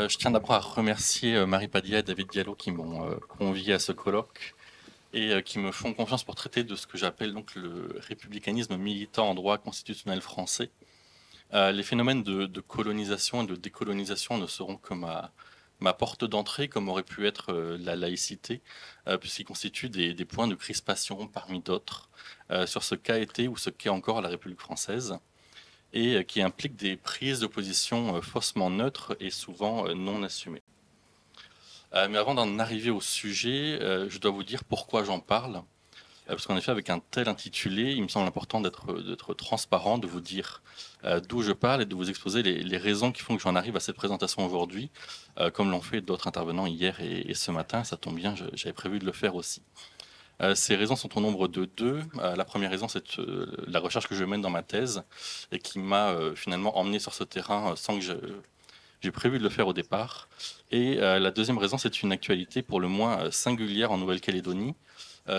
Je tiens d'abord à remercier Marie Padilla et David Diallo qui m'ont convié à ce colloque et qui me font confiance pour traiter de ce que j'appelle donc le républicanisme militant en droit constitutionnel français. Les phénomènes de colonisation et de décolonisation ne seront que ma porte d'entrée, comme aurait pu être la laïcité, puisqu'ils constituent des points de crispation parmi d'autres sur ce qu'a été ou ce qu'est encore la République française, et qui impliquent des prises de position faussement neutres et souvent non assumées. Mais avant d'en arriver au sujet, je dois vous dire pourquoi j'en parle. Parce qu'en effet, avec un tel intitulé, il me semble important d'être transparent, de vous dire d'où je parle et de vous exposer les raisons qui font que j'en arrive à cette présentation aujourd'hui, comme l'ont fait d'autres intervenants hier et ce matin. Ça tombe bien, j'avais prévu de le faire aussi. Ces raisons sont au nombre de deux. La première raison, c'est la recherche que je mène dans ma thèse et qui m'a finalement emmené sur ce terrain sans que j'ai prévu de le faire au départ. Et la deuxième raison, c'est une actualité pour le moins singulière en Nouvelle-Calédonie,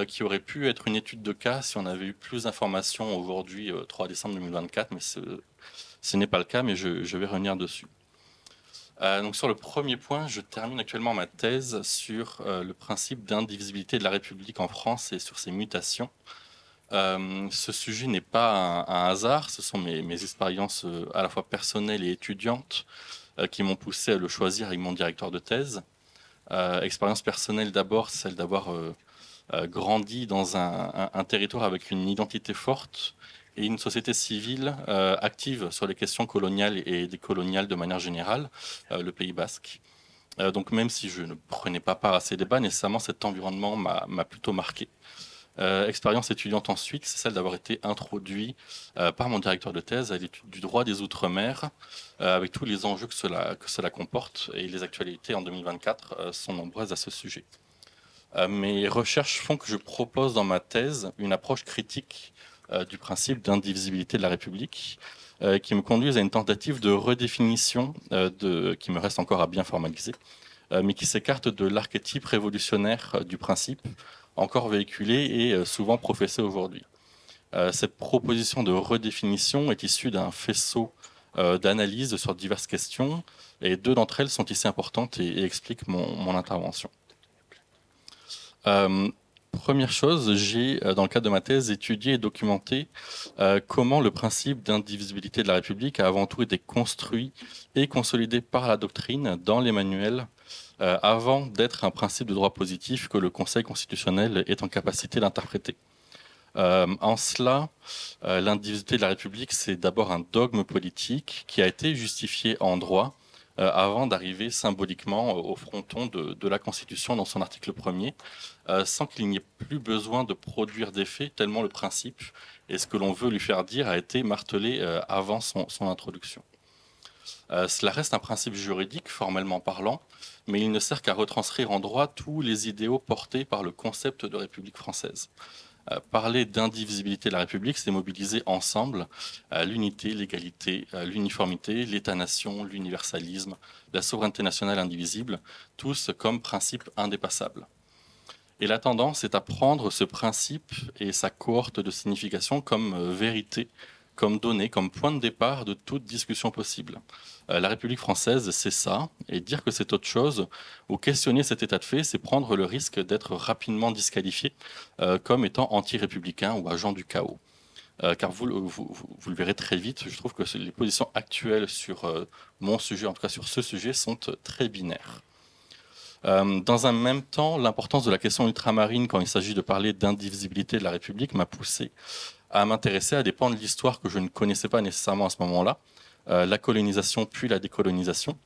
qui aurait pu être une étude de cas si on avait eu plus d'informations aujourd'hui, 3 décembre 2024, mais ce n'est pas le cas, mais je vais revenir dessus. Donc sur le premier point, je termine actuellement ma thèse sur le principe d'indivisibilité de la République en France et sur ses mutations. Ce sujet n'est pas un hasard, ce sont mes expériences à la fois personnelles et étudiantes qui m'ont poussé à le choisir avec mon directeur de thèse. Expérience personnelle d'abord, celle d'avoir grandi dans un territoire avec une identité forte et une société civile active sur les questions coloniales et décoloniales de manière générale, le Pays basque. Donc même si je ne prenais pas part à ces débats, nécessairement cet environnement m'a plutôt marqué. Expérience étudiante ensuite, c'est celle d'avoir été introduit par mon directeur de thèse à l'étude du droit des Outre-mer, avec tous les enjeux que cela comporte, et les actualités en 2024 sont nombreuses à ce sujet. Mes recherches font que je propose dans ma thèse une approche critique du principe d'indivisibilité de la République, qui me conduise à une tentative de redéfinition qui me reste encore à bien formaliser, mais qui s'écarte de l'archétype révolutionnaire du principe, encore véhiculé et souvent professé aujourd'hui. Cette proposition de redéfinition est issue d'un faisceau d'analyses sur diverses questions, et deux d'entre elles sont ici importantes et expliquent mon intervention. Première chose, j'ai, dans le cadre de ma thèse, étudié et documenté comment le principe d'indivisibilité de la République a avant tout été construit et consolidé par la doctrine dans les manuels avant d'être un principe de droit positif que le Conseil constitutionnel est en capacité d'interpréter. En cela, l'indivisibilité de la République, c'est d'abord un dogme politique qui a été justifié en droit avant d'arriver symboliquement au fronton de la Constitution dans son article 1er, sans qu'il n'y ait plus besoin de produire des faits, tellement le principe et ce que l'on veut lui faire dire a été martelé avant son introduction. Cela reste un principe juridique, formellement parlant, mais il ne sert qu'à retranscrire en droit tous les idéaux portés par le concept de République française. Parler d'indivisibilité de la République, c'est mobiliser ensemble l'unité, l'égalité, l'uniformité, l'État-nation, l'universalisme, la souveraineté nationale indivisible, tous comme principes indépassables. Et la tendance est à prendre ce principe et sa cohorte de signification comme vérité, comme donnée, comme point de départ de toute discussion possible. La République française, c'est ça, et dire que c'est autre chose, ou questionner cet état de fait, c'est prendre le risque d'être rapidement disqualifié comme étant anti-républicain ou agent du chaos. Car vous le verrez très vite, je trouve que les positions actuelles sur mon sujet, en tout cas sur ce sujet, sont très binaires. Dans un même temps, l'importance de la question ultramarine quand il s'agit de parler d'indivisibilité de la République m'a poussé à m'intéresser à des pans de l'histoire que je ne connaissais pas nécessairement à ce moment-là, la colonisation puis la décolonisation,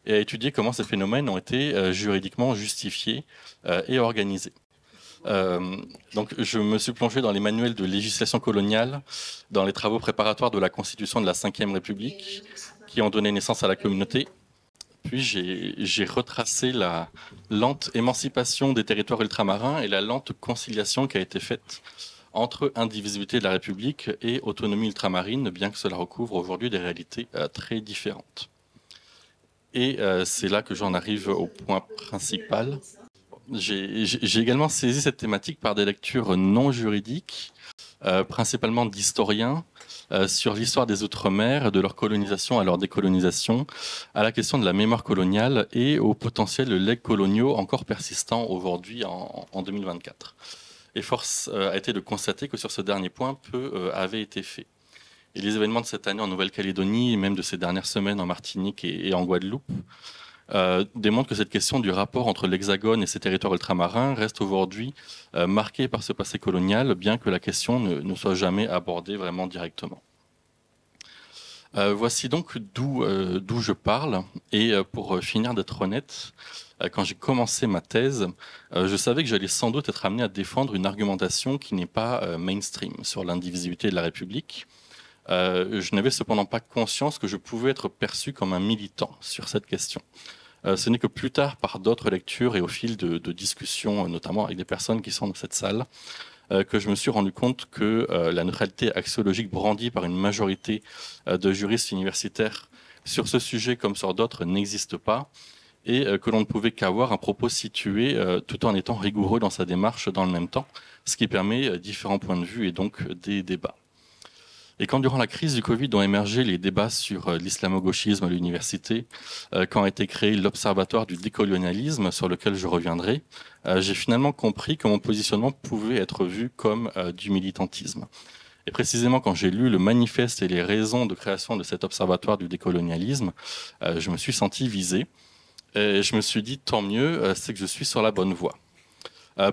et à étudier comment ces phénomènes ont été juridiquement justifiés et organisés. Donc je me suis plongé dans les manuels de législation coloniale, dans les travaux préparatoires de la Constitution de la Ve République, qui ont donné naissance à la communauté. Puis j'ai retracé la lente émancipation des territoires ultramarins et la lente conciliation qui a été faite entre indivisibilité de la République et autonomie ultramarine, bien que cela recouvre aujourd'hui des réalités très différentes. Et c'est là que j'en arrive au point principal. J'ai également saisi cette thématique par des lectures non juridiques, principalement d'historiens, sur l'histoire des Outre-mer, de leur colonisation à leur décolonisation, à la question de la mémoire coloniale et aux potentiels legs coloniaux encore persistants aujourd'hui en 2024. Et force a été de constater que sur ce dernier point, peu avait été fait. Et les événements de cette année en Nouvelle-Calédonie, et même de ces dernières semaines en Martinique et en Guadeloupe, démontrent que cette question du rapport entre l'Hexagone et ses territoires ultramarins reste aujourd'hui marquée par ce passé colonial, bien que la question ne soit jamais abordée vraiment directement. Voici donc d'où je parle. Et pour finir d'être honnête, quand j'ai commencé ma thèse, je savais que j'allais sans doute être amené à défendre une argumentation qui n'est pas mainstream sur l'indivisibilité de la République. Je n'avais cependant pas conscience que je pouvais être perçu comme un militant sur cette question. Ce n'est que plus tard, par d'autres lectures et au fil de discussions, notamment avec des personnes qui sont dans cette salle, que je me suis rendu compte que la neutralité axiologique brandie par une majorité de juristes universitaires sur ce sujet comme sur d'autres n'existe pas, et que l'on ne pouvait qu'avoir un propos situé tout en étant rigoureux dans sa démarche dans le même temps, ce qui permet différents points de vue et donc des débats. Et quand durant la crise du Covid ont émergé les débats sur l'islamo-gauchisme à l'université, quand a été créé l'Observatoire du décolonialisme, sur lequel je reviendrai, j'ai finalement compris que mon positionnement pouvait être vu comme du militantisme. Et précisément quand j'ai lu le manifeste et les raisons de création de cet Observatoire du décolonialisme, je me suis senti visé. Et je me suis dit, tant mieux, c'est que je suis sur la bonne voie.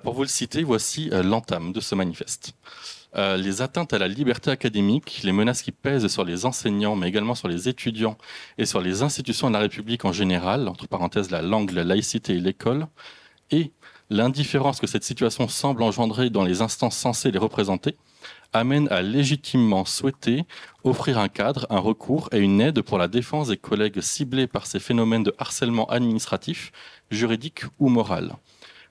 Pour vous le citer, voici l'entame de ce manifeste. Les atteintes à la liberté académique, les menaces qui pèsent sur les enseignants, mais également sur les étudiants et sur les institutions de la République en général, entre parenthèses la langue, la laïcité et l'école, et l'indifférence que cette situation semble engendrer dans les instances censées les représenter, amène à légitimement souhaiter offrir un cadre, un recours et une aide pour la défense des collègues ciblés par ces phénomènes de harcèlement administratif, juridique ou moral.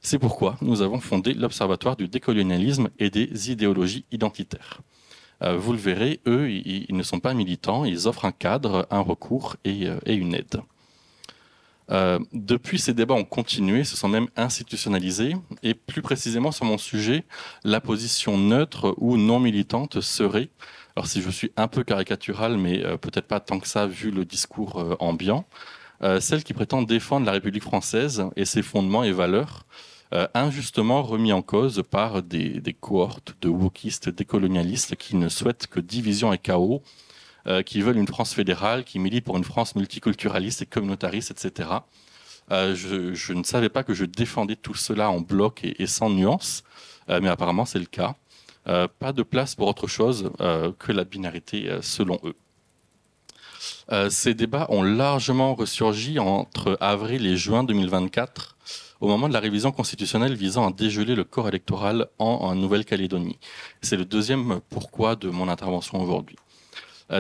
C'est pourquoi nous avons fondé l'Observatoire du décolonialisme et des idéologies identitaires. Vous le verrez, eux, ils ne sont pas militants, ils offrent un cadre, un recours et une aide. Depuis, ces débats ont continué, se sont même institutionnalisés, et plus précisément sur mon sujet, la position neutre ou non militante serait, alors si je suis un peu caricatural, mais peut-être pas tant que ça vu le discours ambiant, celle qui prétend défendre la République française et ses fondements et valeurs, injustement remis en cause par des cohortes de wokistes décolonialistes qui ne souhaitent que division et chaos, qui veulent une France fédérale, qui militent pour une France multiculturaliste et communautariste, etc. Je ne savais pas que je défendais tout cela en bloc et sans nuance, mais apparemment c'est le cas. Pas de place pour autre chose que la binarité selon eux. Ces débats ont largement ressurgi entre avril et juin 2024, au moment de la révision constitutionnelle visant à dégeler le corps électoral en Nouvelle-Calédonie. C'est le deuxième pourquoi de mon intervention aujourd'hui.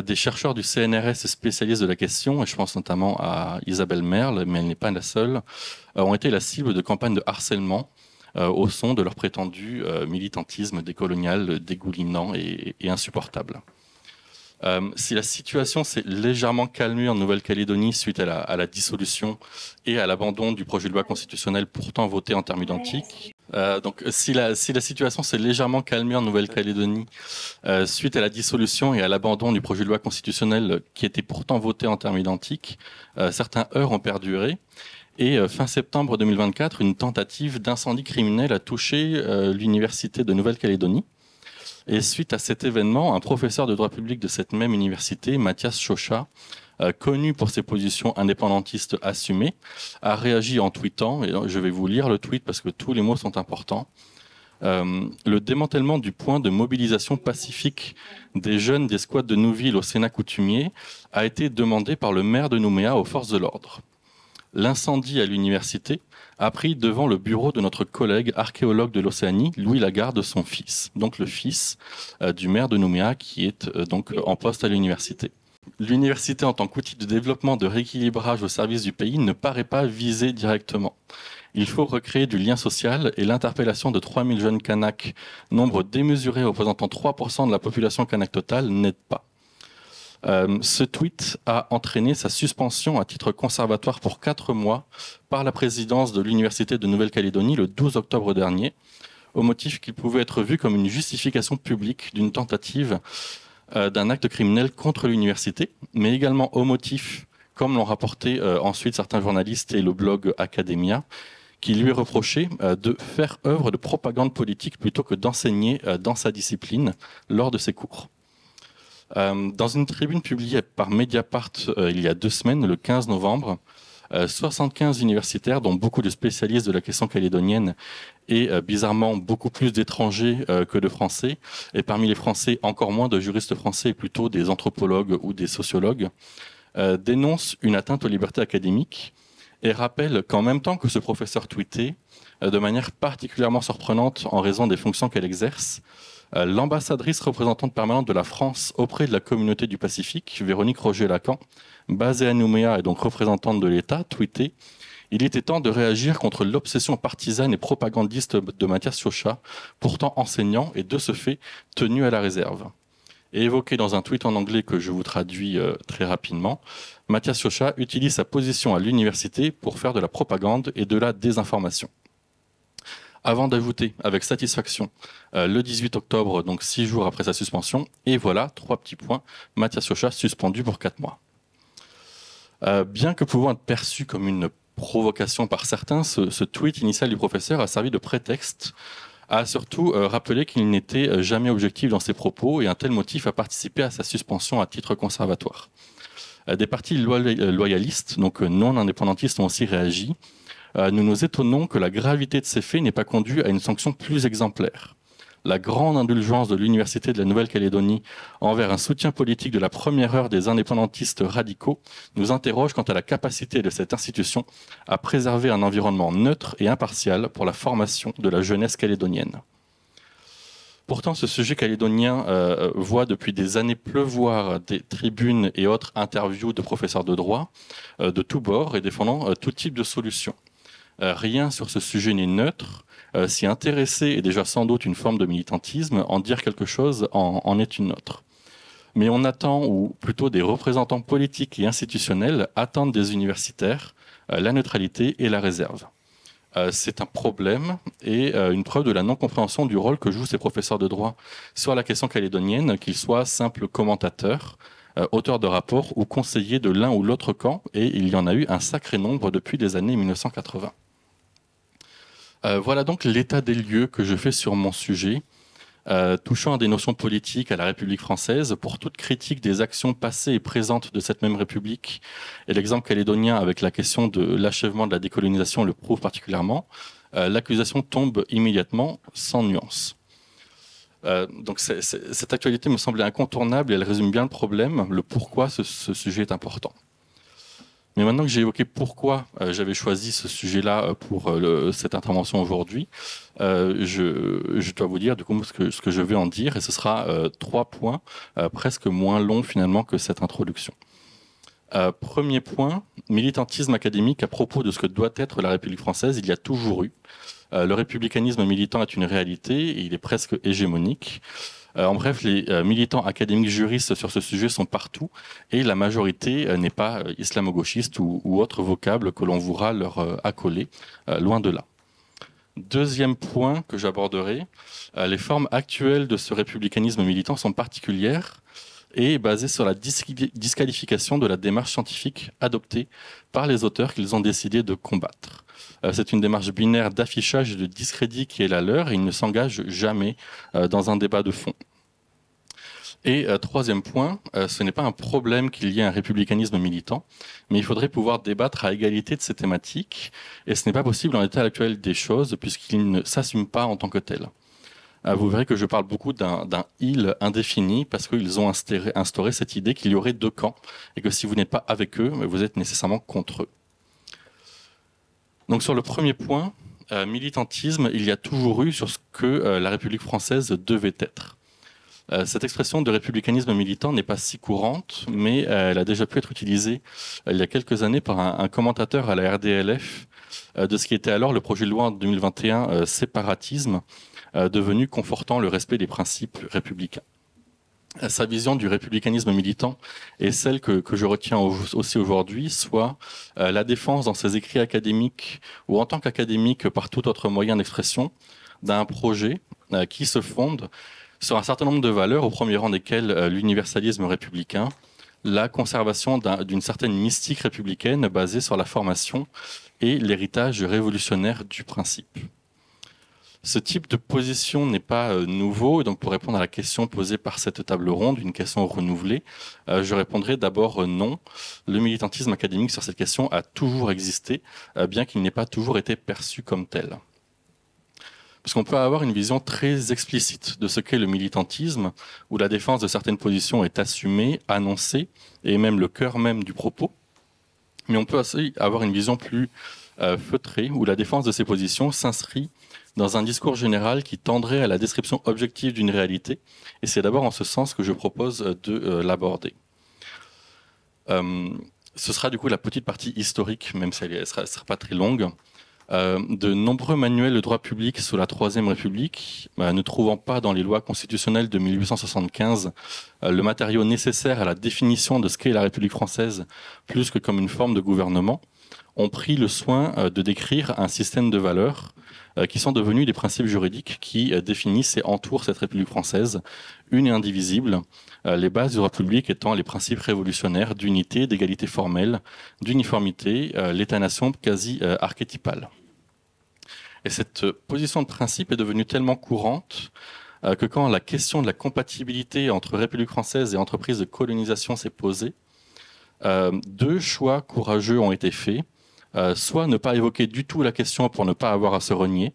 Des chercheurs du CNRS spécialistes de la question, et je pense notamment à Isabelle Merle, mais elle n'est pas la seule, ont été la cible de campagnes de harcèlement au son de leur prétendu militantisme décolonial dégoulinant et insupportable. Si la situation s'est légèrement calmée en Nouvelle-Calédonie suite à la dissolution et à l'abandon du projet de loi constitutionnel pourtant voté en termes identiques, donc si la situation s'est légèrement calmée en Nouvelle-Calédonie suite à la dissolution et à l'abandon du projet de loi constitutionnel qui était pourtant voté en termes identiques, certains heurts ont perduré. Et fin septembre 2024, une tentative d'incendie criminel a touché l'université de Nouvelle-Calédonie. Et suite à cet événement, un professeur de droit public de cette même université, Mathias Chauchat, connu pour ses positions indépendantistes assumées, a réagi en tweetant, et je vais vous lire le tweet parce que tous les mots sont importants. Le démantèlement du point de mobilisation pacifique des jeunes des squats de Nouville au Sénat coutumier a été demandé par le maire de Nouméa aux forces de l'ordre. L'incendie à l'université a pris devant le bureau de notre collègue archéologue de l'Océanie, Louis Lagarde, son fils, donc le fils du maire de Nouméa qui est donc en poste à l'université. L'université, en tant qu'outil de développement de rééquilibrage au service du pays, ne paraît pas visée directement. Il faut recréer du lien social et l'interpellation de 3000 jeunes Kanaks, nombre démesuré représentant 3% de la population Kanak totale, n'aide pas. Ce tweet a entraîné sa suspension à titre conservatoire pour 4 mois par la présidence de l'Université de Nouvelle-Calédonie le 12 octobre dernier, au motif qu'il pouvait être vu comme une justification publique d'une tentative d'un acte criminel contre l'université, mais également au motif, comme l'ont rapporté ensuite certains journalistes et le blog Academia, qui lui est reproché de faire œuvre de propagande politique plutôt que d'enseigner dans sa discipline lors de ses cours. Dans une tribune publiée par Mediapart il y a 2 semaines, le 15 novembre, 75 universitaires, dont beaucoup de spécialistes de la question calédonienne et bizarrement beaucoup plus d'étrangers que de Français, et parmi les Français encore moins de juristes français, plutôt des anthropologues ou des sociologues, dénoncent une atteinte aux libertés académiques et rappellent qu'en même temps que ce professeur tweetait, de manière particulièrement surprenante en raison des fonctions qu'elle exerce, l'ambassadrice représentante permanente de la France auprès de la communauté du Pacifique, Véronique Roger-Lacan, basée à Nouméa et donc représentante de l'État, tweetait « Il était temps de réagir contre l'obsession partisane et propagandiste de Mathias Chauchat, pourtant enseignant et de ce fait tenu à la réserve ». Et évoqué dans un tweet en anglais que je vous traduis très rapidement, Mathias Chauchat utilise sa position à l'université pour faire de la propagande et de la désinformation. Avant d'ajouter avec satisfaction le 18 octobre, donc 6 jours après sa suspension, et voilà, 3 petits points, Mathias Chauchat suspendu pour 4 mois. Bien que pouvant être perçu comme une provocation par certains, ce tweet initial du professeur a servi de prétexte à surtout rappeler qu'il n'était jamais objectif dans ses propos et un tel motif a participé à sa suspension à titre conservatoire. Des partis loyalistes, donc non indépendantistes, ont aussi réagi. Nous nous étonnons que la gravité de ces faits n'ait pas conduit à une sanction plus exemplaire. La grande indulgence de l'Université de la Nouvelle-Calédonie envers un soutien politique de la première heure des indépendantistes radicaux nous interroge quant à la capacité de cette institution à préserver un environnement neutre et impartial pour la formation de la jeunesse calédonienne. Pourtant, ce sujet calédonien voit depuis des années pleuvoir des tribunes et autres interviews de professeurs de droit de tous bords et défendant tout type de solutions. Rien sur ce sujet n'est neutre. S'y intéresser est déjà sans doute une forme de militantisme, en dire quelque chose en est une autre. Mais on attend, ou plutôt des représentants politiques et institutionnels attendent des universitaires la neutralité et la réserve. C'est un problème et une preuve de la non-compréhension du rôle que jouent ces professeurs de droit sur la question calédonienne, qu'ils soient simples commentateurs, auteurs de rapports ou conseillers de l'un ou l'autre camp, et il y en a eu un sacré nombre depuis les années 1980. Voilà donc l'état des lieux que je fais sur mon sujet, touchant à des notions politiques à la République française. Pour toute critique des actions passées et présentes de cette même République, et l'exemple calédonien avec la question de l'achèvement de la décolonisation le prouve particulièrement, l'accusation tombe immédiatement sans nuance. Donc cette actualité me semblait incontournable et elle résume bien le problème, le pourquoi ce sujet est important. Mais maintenant que j'ai évoqué pourquoi j'avais choisi ce sujet-là pour cette intervention aujourd'hui, je dois vous dire du coup ce que je vais en dire, et ce sera 3 points, presque moins longs finalement que cette introduction. Premier point, militantisme académique à propos de ce que doit être la République française, il y a toujours eu. Le républicanisme militant est une réalité, et il est presque hégémonique. En bref, les militants académiques juristes sur ce sujet sont partout et la majorité n'est pas islamo-gauchiste ou autre vocable que l'on voudra leur accoler, loin de là. Deuxième point que j'aborderai, les formes actuelles de ce républicanisme militant sont particulières et basées sur la disqualification de la démarche scientifique adoptée par les auteurs qu'ils ont décidé de combattre. C'est une démarche binaire d'affichage et de discrédit qui est la leur et ils ne s'engagent jamais dans un débat de fond. Et troisième point, ce n'est pas un problème qu'il y ait un républicanisme militant, mais il faudrait pouvoir débattre à égalité de ces thématiques et ce n'est pas possible en l'état actuel des choses puisqu'ils ne s'assument pas en tant que tels. Vous verrez que je parle beaucoup d'un « ils » indéfini parce qu'ils ont instauré cette idée qu'il y aurait 2 camps et que si vous n'êtes pas avec eux, vous êtes nécessairement contre eux. Donc sur le premier point, militantisme, il y a toujours eu sur ce que la République française devait être. Cette expression de républicanisme militant n'est pas si courante, mais elle a déjà pu être utilisée il y a quelques années par un commentateur à la RDLF de ce qui était alors le projet de loi en 2021 séparatisme, devenu confortant le respect des principes républicains. Sa vision du républicanisme militant est celle que je retiens aussi aujourd'hui, soit la défense dans ses écrits académiques ou en tant qu'académique par tout autre moyen d'expression d'un projet qui se fonde sur un certain nombre de valeurs, au premier rang desquelles l'universalisme républicain, la conservation d'une certaine mystique républicaine basée sur la formation et l'héritage révolutionnaire du principe. Ce type de position n'est pas nouveau, et donc pour répondre à la question posée par cette table ronde, une question renouvelée, je répondrai d'abord non. Le militantisme académique sur cette question a toujours existé, bien qu'il n'ait pas toujours été perçu comme tel. Parce qu'on peut avoir une vision très explicite de ce qu'est le militantisme, où la défense de certaines positions est assumée, annoncée, et même le cœur même du propos. Mais on peut aussi avoir une vision plus feutrée, où la défense de ces positions s'inscrit dans un discours général qui tendrait à la description objective d'une réalité. Et c'est d'abord en ce sens que je propose de l'aborder. Ce sera du coup la petite partie historique, même si elle ne sera pas très longue. De nombreux manuels de droit public sous la Troisième République, ne trouvant pas dans les lois constitutionnelles de 1875 le matériau nécessaire à la définition de ce qu'est la République française, plus que comme une forme de gouvernement, ont pris le soin de décrire un système de valeurs qui sont devenus des principes juridiques qui définissent et entourent cette République française, une et indivisible, les bases du droit public étant les principes révolutionnaires d'unité, d'égalité formelle, d'uniformité, l'État-nation quasi archétypal. Et cette position de principe est devenue tellement courante que quand la question de la compatibilité entre République française et entreprise de colonisation s'est posée, deux choix courageux ont été faits. Soit ne pas évoquer du tout la question pour ne pas avoir à se renier,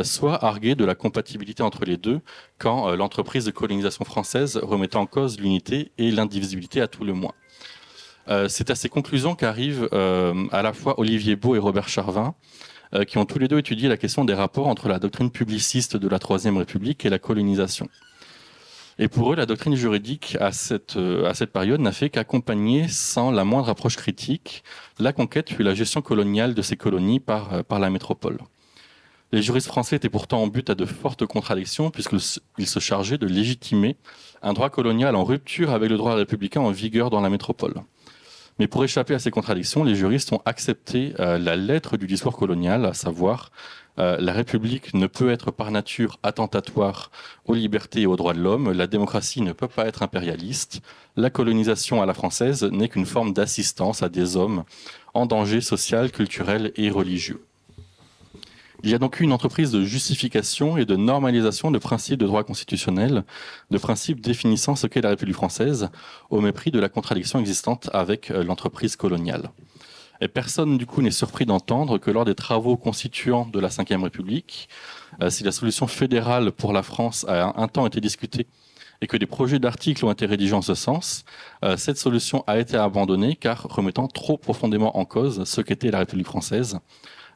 soit arguer de la compatibilité entre les deux quand l'entreprise de colonisation française remettait en cause l'unité et l'indivisibilité à tout le moins. C'est à ces conclusions qu'arrivent à la fois Olivier Beau et Robert Charvin, qui ont tous les deux étudié la question des rapports entre la doctrine publiciste de la Troisième République et la colonisation. Et pour eux, la doctrine juridique à cette période n'a fait qu'accompagner sans la moindre approche critique la conquête puis la gestion coloniale de ces colonies par la métropole. Les juristes français étaient pourtant en but à de fortes contradictions puisqu'ils se chargeaient de légitimer un droit colonial en rupture avec le droit républicain en vigueur dans la métropole. Mais pour échapper à ces contradictions, les juristes ont accepté la lettre du discours colonial, à savoir la République ne peut être par nature attentatoire aux libertés et aux droits de l'homme, la démocratie ne peut pas être impérialiste, la colonisation à la française n'est qu'une forme d'assistance à des hommes en danger social, culturel et religieux. Il y a donc eu une entreprise de justification et de normalisation de principes de droit constitutionnel, de principes définissant ce qu'est la République française, au mépris de la contradiction existante avec l'entreprise coloniale. Et personne, du coup, n'est surpris d'entendre que lors des travaux constituants de la Ve République, si la solution fédérale pour la France a un temps été discutée et que des projets d'articles ont été rédigés en ce sens, cette solution a été abandonnée car remettant trop profondément en cause ce qu'était la République française.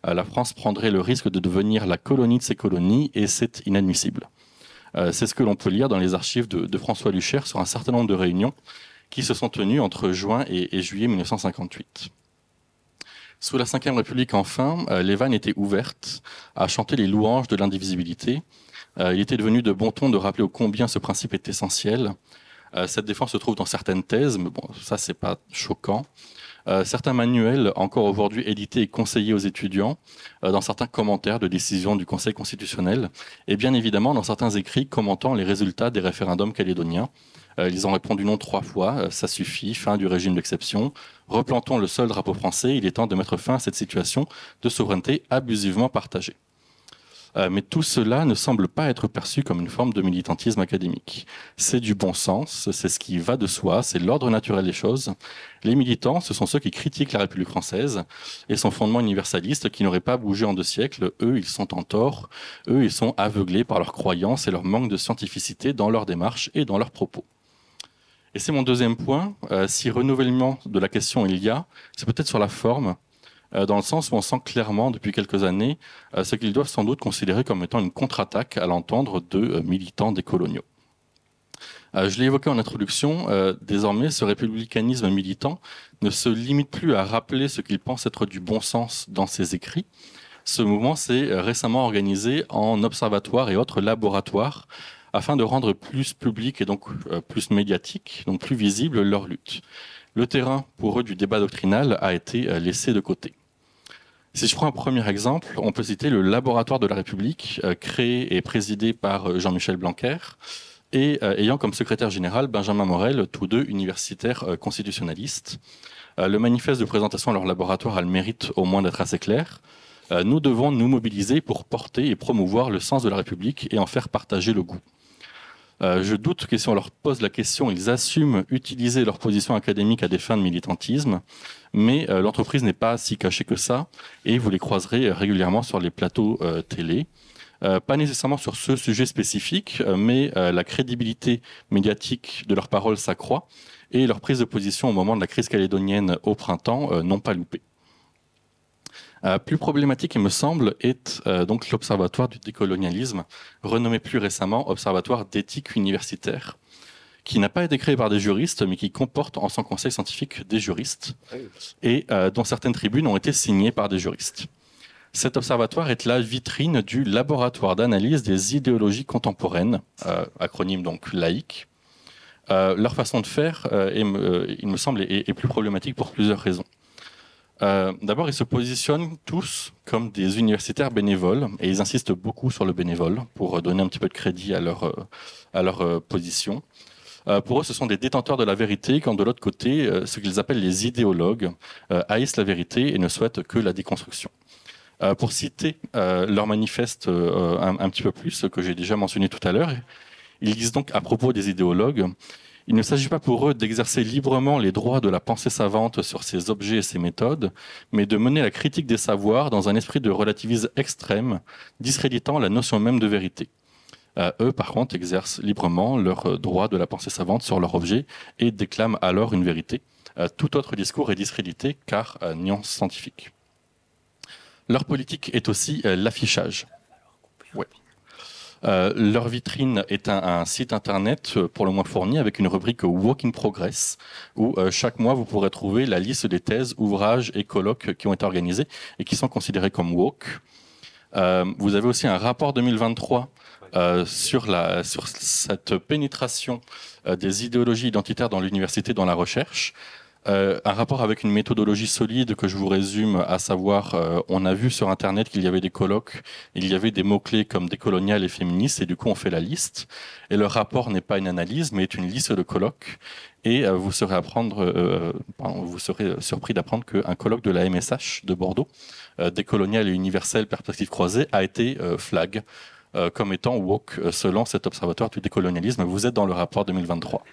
La France prendrait le risque de devenir la colonie de ses colonies et c'est inadmissible. C'est ce que l'on peut lire dans les archives de François Lucher sur un certain nombre de réunions qui se sont tenues entre juin et juillet 1958. Sous la Ve République, enfin, les vannes étaient ouvertes à chanter les louanges de l'indivisibilité. Il était devenu de bon ton de rappeler ô combien ce principe est essentiel. Cette défense se trouve dans certaines thèses, mais bon, ça, c'est pas choquant. Certains manuels, encore aujourd'hui édités et conseillés aux étudiants, dans certains commentaires de décisions du Conseil constitutionnel, et bien évidemment dans certains écrits commentant les résultats des référendums calédoniens. Ils ont répondu non 3 fois, ça suffit, fin du régime d'exception, replantons le seul drapeau français, il est temps de mettre fin à cette situation de souveraineté abusivement partagée. Mais tout cela ne semble pas être perçu comme une forme de militantisme académique. C'est du bon sens, c'est ce qui va de soi, c'est l'ordre naturel des choses. Les militants, ce sont ceux qui critiquent la République française et son fondement universaliste qui n'aurait pas bougé en 2 siècles. Eux, ils sont en tort. Eux, ils sont aveuglés par leurs croyances et leur manque de scientificité dans leur démarche et dans leurs propos. Et c'est mon deuxième point. Si renouvellement de la question il y a, c'est peut-être sur la forme, dans le sens où on sent clairement depuis quelques années ce qu'ils doivent sans doute considérer comme étant une contre-attaque à l'entendre de militants décoloniaux. Je l'ai évoqué en introduction, désormais ce républicanisme militant ne se limite plus à rappeler ce qu'il pense être du bon sens dans ses écrits. Ce mouvement s'est récemment organisé en observatoire et autres laboratoires afin de rendre plus public et donc plus médiatique, donc plus visible leur lutte. Le terrain pour eux du débat doctrinal a été laissé de côté. Si je prends un premier exemple, on peut citer le Laboratoire de la République, créé et présidé par Jean-Michel Blanquer, et ayant comme secrétaire général Benjamin Morel, tous deux universitaires constitutionnalistes. Le manifeste de présentation à leur laboratoire a le mérite au moins d'être assez clair. Nous devons nous mobiliser pour porter et promouvoir le sens de la République et en faire partager le goût. Je doute que si on leur pose la question, ils assument utiliser leur position académique à des fins de militantisme, mais l'entreprise n'est pas si cachée que ça, et vous les croiserez régulièrement sur les plateaux télé. Pas nécessairement sur ce sujet spécifique, mais la crédibilité médiatique de leurs paroles s'accroît, et leur prise de position au moment de la crise calédonienne au printemps n'ont pas loupé. Plus problématique, il me semble, est donc l'Observatoire du décolonialisme, renommé plus récemment Observatoire d'éthique universitaire, qui n'a pas été créé par des juristes, mais qui comporte en son conseil scientifique des juristes, et dont certaines tribunes ont été signées par des juristes. Cet observatoire est la vitrine du laboratoire d'analyse des idéologies contemporaines, acronyme donc laïque. Leur façon de faire, il me semble, est plus problématique pour plusieurs raisons. D'abord, ils se positionnent tous comme des universitaires bénévoles et ils insistent beaucoup sur le bénévole pour donner un petit peu de crédit à leur position. Pour eux, ce sont des détenteurs de la vérité, quand de l'autre côté, ce qu'ils appellent les idéologues haïssent la vérité et ne souhaitent que la déconstruction. Pour citer leur manifeste un petit peu plus, ce que j'ai déjà mentionné tout à l'heure, ils disent donc à propos des idéologues: il ne s'agit pas pour eux d'exercer librement les droits de la pensée savante sur ces objets et ces méthodes, mais de mener la critique des savoirs dans un esprit de relativisme extrême, discréditant la notion même de vérité. Eux, par contre, exercent librement leur droit de la pensée savante sur leur objet et déclament alors une vérité. Tout autre discours est discrédité car nuance scientifique. Leur politique est aussi l'affichage. Ouais. Leur vitrine est un site internet pour le moins fourni avec une rubrique Walk in Progress où chaque mois vous pourrez trouver la liste des thèses, ouvrages et colloques qui ont été organisés et qui sont considérés comme woke. Vous avez aussi un rapport 2023 sur cette pénétration des idéologies identitaires dans l'université, dans la recherche. Un rapport avec une méthodologie solide que je vous résume, à savoir, on a vu sur Internet qu'il y avait des colloques, il y avait des mots-clés comme décolonial et féministe, et du coup on fait la liste. Et le rapport n'est pas une analyse, mais est une liste de colloques. Et vous serez surpris d'apprendre qu'un colloque de la MSH de Bordeaux, décolonial et universel, perspective croisée, a été flag comme étant woke selon cet observatoire du décolonialisme. Vous êtes dans le rapport 2023.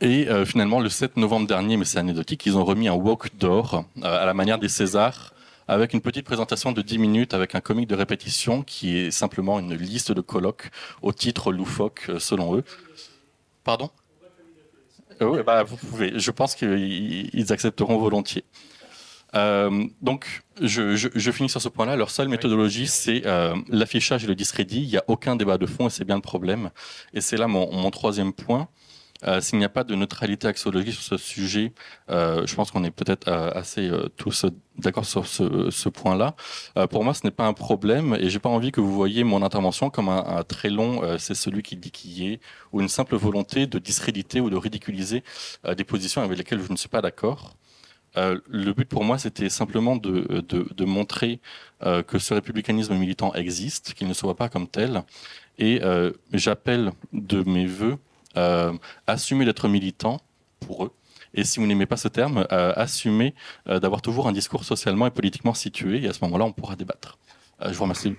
Et finalement, le 7 novembre dernier, mais c'est anecdotique, ils ont remis un woke d'or à la manière des Césars, avec une petite présentation de 10 minutes avec un comique de répétition qui est simplement une liste de colloques au titre loufoque selon eux. Pardon ? Oui, bah, vous pouvez. Je pense qu'ils accepteront volontiers. Donc, je finis sur ce point-là. Leur seule méthodologie, c'est l'affichage et le discrédit. Il n'y a aucun débat de fond et c'est bien le problème. Et c'est là mon troisième point. S'il n'y a pas de neutralité axiologique sur ce sujet, je pense qu'on est peut-être assez tous d'accord sur ce point-là. Pour moi, ce n'est pas un problème et j'ai pas envie que vous voyiez mon intervention comme un très long c'est celui qui dit qui est, ou une simple volonté de discréditer ou de ridiculiser des positions avec lesquelles je ne suis pas d'accord. Le but pour moi, c'était simplement de montrer que ce républicanisme militant existe, qu'il ne se voit pas comme tel, et j'appelle de mes vœux assumer d'être militant pour eux. Et si vous n'aimez pas ce terme, assumer d'avoir toujours un discours socialement et politiquement situé. Et à ce moment-là, on pourra débattre. Je vous remercie.